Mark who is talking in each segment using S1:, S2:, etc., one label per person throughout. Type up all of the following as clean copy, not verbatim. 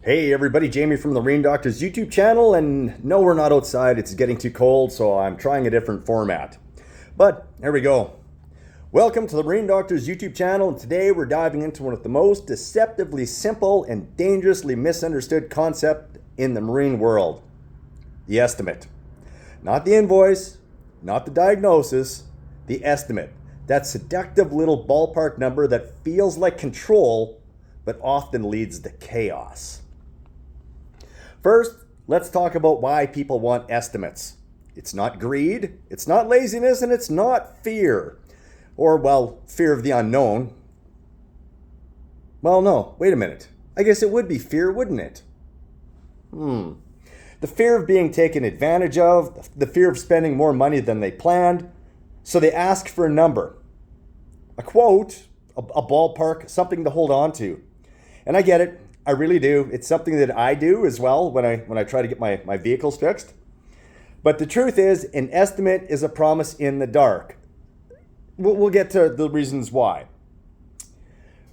S1: Hey everybody, Jamie from the Marine Doctor's YouTube channel, and no, we're not outside. It's getting too cold, so I'm trying a different format. But here we go. Welcome to the Marine Doctor's YouTube channel, and today we're diving into one of the most deceptively simple and dangerously misunderstood concept in the marine world. The estimate. Not the invoice, not the diagnosis, the estimate. That seductive little ballpark number that feels like control, but often leads to chaos. First, let's talk about why people want estimates. It's not greed, it's not laziness, and it's not fear. Or, well, fear of the unknown. Well, no, wait a minute. I guess it would be fear, wouldn't it? The fear of being taken advantage of, the fear of spending more money than they planned. So they ask for a number, a quote, a ballpark, something to hold on to. And I get it. I really do. It's something that I do as well when I try to get my vehicles fixed. But the truth is, an estimate is a promise in the dark. We'll get to the reasons why.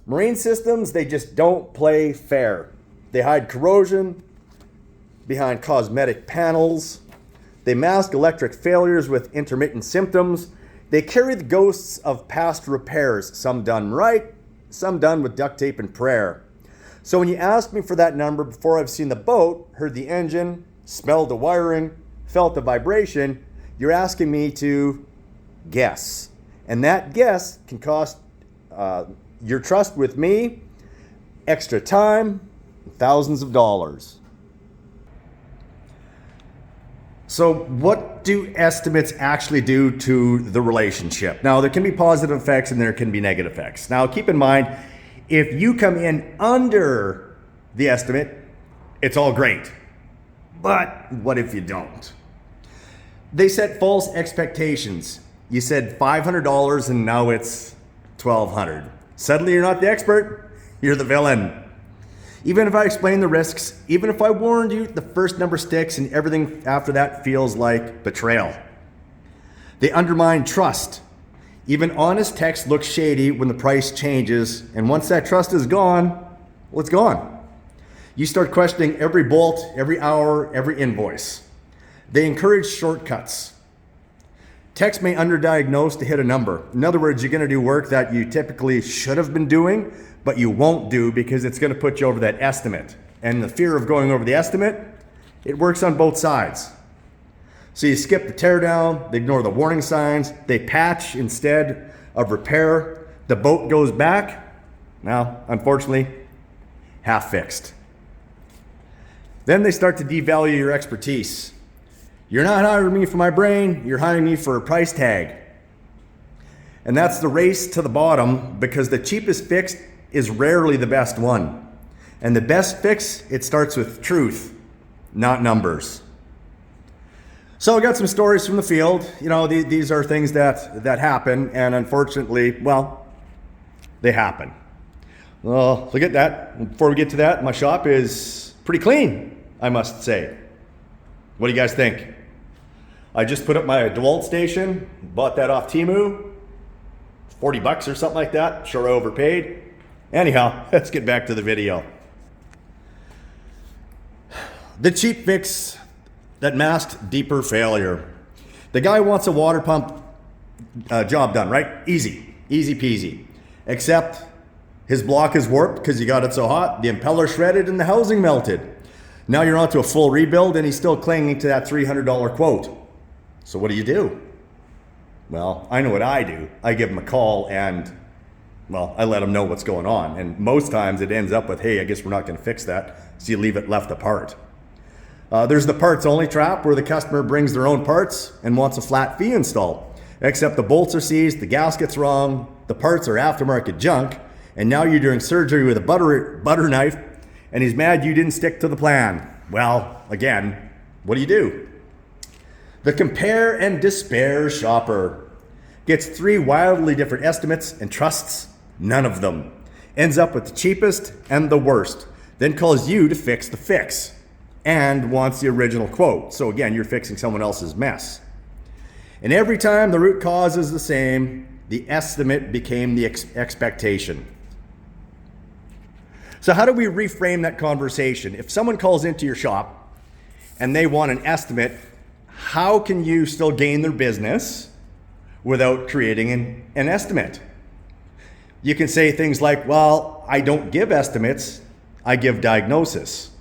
S1: Marine systems, they just don't play fair. They hide corrosion behind cosmetic panels. They mask electric failures with intermittent symptoms. They carry the ghosts of past repairs, some done right, some done with duct tape and prayer. So when you ask me for that number before I've seen the boat, heard the engine, smelled the wiring, felt the vibration, you're asking me to guess. And that guess can cost your trust with me, extra time, thousands of dollars. So what do estimates actually do to the relationship? Now, there can be positive effects and there can be negative effects. Now, keep in mind, if you come in under the estimate, it's all great. But what if you don't? They set false expectations. You said $500 and now it's $1,200. Suddenly you're not the expert, you're the villain. Even if I explain the risks, even if I warned you, the first number sticks and everything after that feels like betrayal. They undermine trust. Even honest text looks shady when the price changes, and once that trust is gone, well, it's gone. You start questioning every bolt, every hour, every invoice. They encourage shortcuts. Text may underdiagnose to hit a number. In other words, you're going to do work that you typically should have been doing, but you won't do because it's going to put you over that estimate. And the fear of going over the estimate, it works on both sides. So you skip the teardown, they ignore the warning signs, they patch instead of repair. The boat goes back, now, unfortunately, half fixed. Then they start to devalue your expertise. You're not hiring me for my brain, you're hiring me for a price tag. And that's the race to the bottom, because the cheapest fix is rarely the best one. And the best fix, it starts with truth, not numbers. So I got some stories from the field. You know, these are things that happen, and unfortunately, well, they happen. Well, look at that. Before we get to that, my shop is pretty clean, I must say. What do you guys think? I just put up my DeWalt station, bought that off Temu, $40 or something like that. Sure I overpaid. Anyhow, let's get back to the video. The cheap fix that masked deeper failure. The guy wants a water pump job done, right? Easy peasy. Except his block is warped because he got it so hot, the impeller shredded and the housing melted. Now you're onto a full rebuild and he's still clinging to that $300 quote. So what do? Well, I know what I do. I give him a call and, well, I let him know what's going on. And most times it ends up with, hey, I guess we're not going to fix that. So you leave it left apart. There's the parts only trap where the customer brings their own parts and wants a flat fee installed. Except the bolts are seized, the gasket's wrong, the parts are aftermarket junk, and now you're doing surgery with a butter knife, and he's mad you didn't stick to the plan. Well, again, what do? The compare and despair shopper gets 3 wildly different estimates and trusts none of them. Ends up with the cheapest and the worst, then calls you to fix the fix and wants the original quote. So again, you're fixing someone else's mess. And every time the root cause is the same, the estimate became the expectation. So how do we reframe that conversation? If someone calls into your shop and they want an estimate, how can you still gain their business without creating an estimate? You can say things like, well, I don't give estimates, I give diagnosis.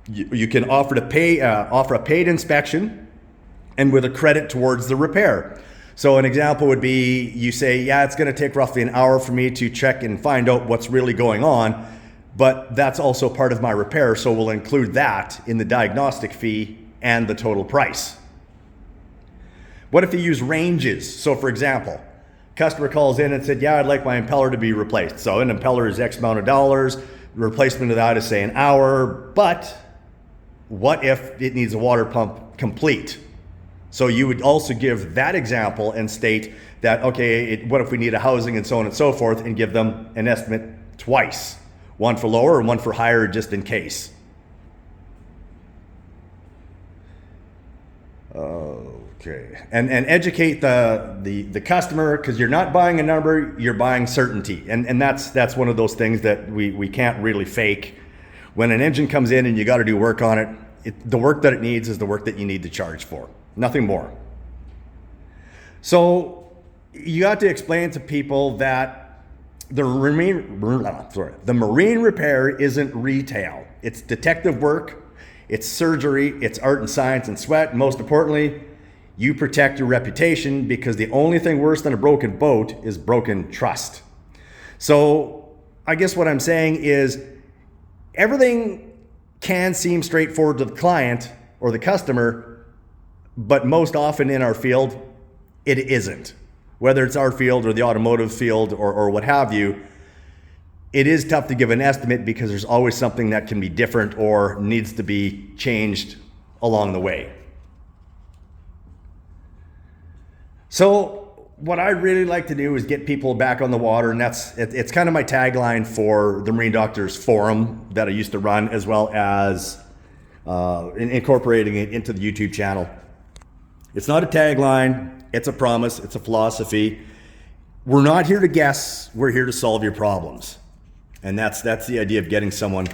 S1: You can offer a paid inspection and with a credit towards the repair. So an example would be, you say, yeah, it's going to take roughly an hour for me to check and find out what's really going on, but that's also part of my repair, so we'll include that in the diagnostic fee and the total price. What if you use ranges? So for example, customer calls in and said, yeah, I'd like my impeller to be replaced. So an impeller is X amount of dollars, replacement of that is say an hour, but what if it needs a water pump complete? So you would also give that example and state that, okay, what if we need a housing and so on and so forth, and give them an estimate twice, one for lower and one for higher just in case. Okay, and educate the customer, because you're not buying a number, you're buying certainty. And that's one of those things that we can't really fake. When an engine comes in and you got to do work on it, the work that it needs is the work that you need to charge for. Nothing more. So you got to explain to people that the marine repair isn't retail. It's detective work, it's surgery, it's art and science and sweat. And most importantly, you protect your reputation, because the only thing worse than a broken boat is broken trust. So I guess what I'm saying is, everything can seem straightforward to the client or the customer, but most often in our field, it isn't. Whether it's our field or the automotive field or what have you, it is tough to give an estimate, because there's always something that can be different or needs to be changed along the way. So what I really like to do is get people back on the water, and it's kind of my tagline for the Marine Doctors Forum that I used to run, as well as incorporating it into the YouTube channel. It's not a tagline, it's a promise, it's a philosophy. We're not here to guess, we're here to solve your problems. And that's the idea of getting someone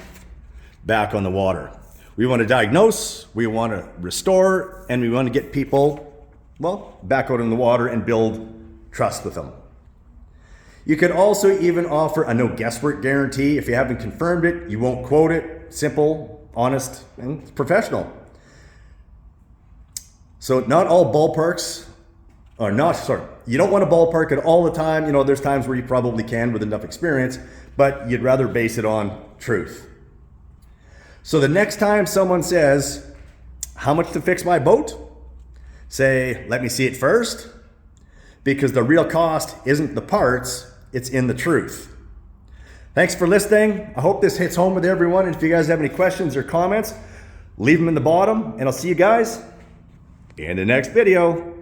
S1: back on the water. We want to diagnose, we want to restore, and we want to get people, well, back out in the water and build trust with them. You could also even offer a no guesswork guarantee. If you haven't confirmed it, you won't quote it. Simple, honest, and professional. So not all ballparks are you don't want to ballpark it all the time. You know, there's times where you probably can with enough experience, but you'd rather base it on truth. So the next time someone says, how much to fix my boat? Say, let me see it first, because the real cost isn't the parts, it's in the truth. Thanks for listening. I hope this hits home with everyone. And if you guys have any questions or comments, leave them in the bottom, and I'll see you guys in the next video.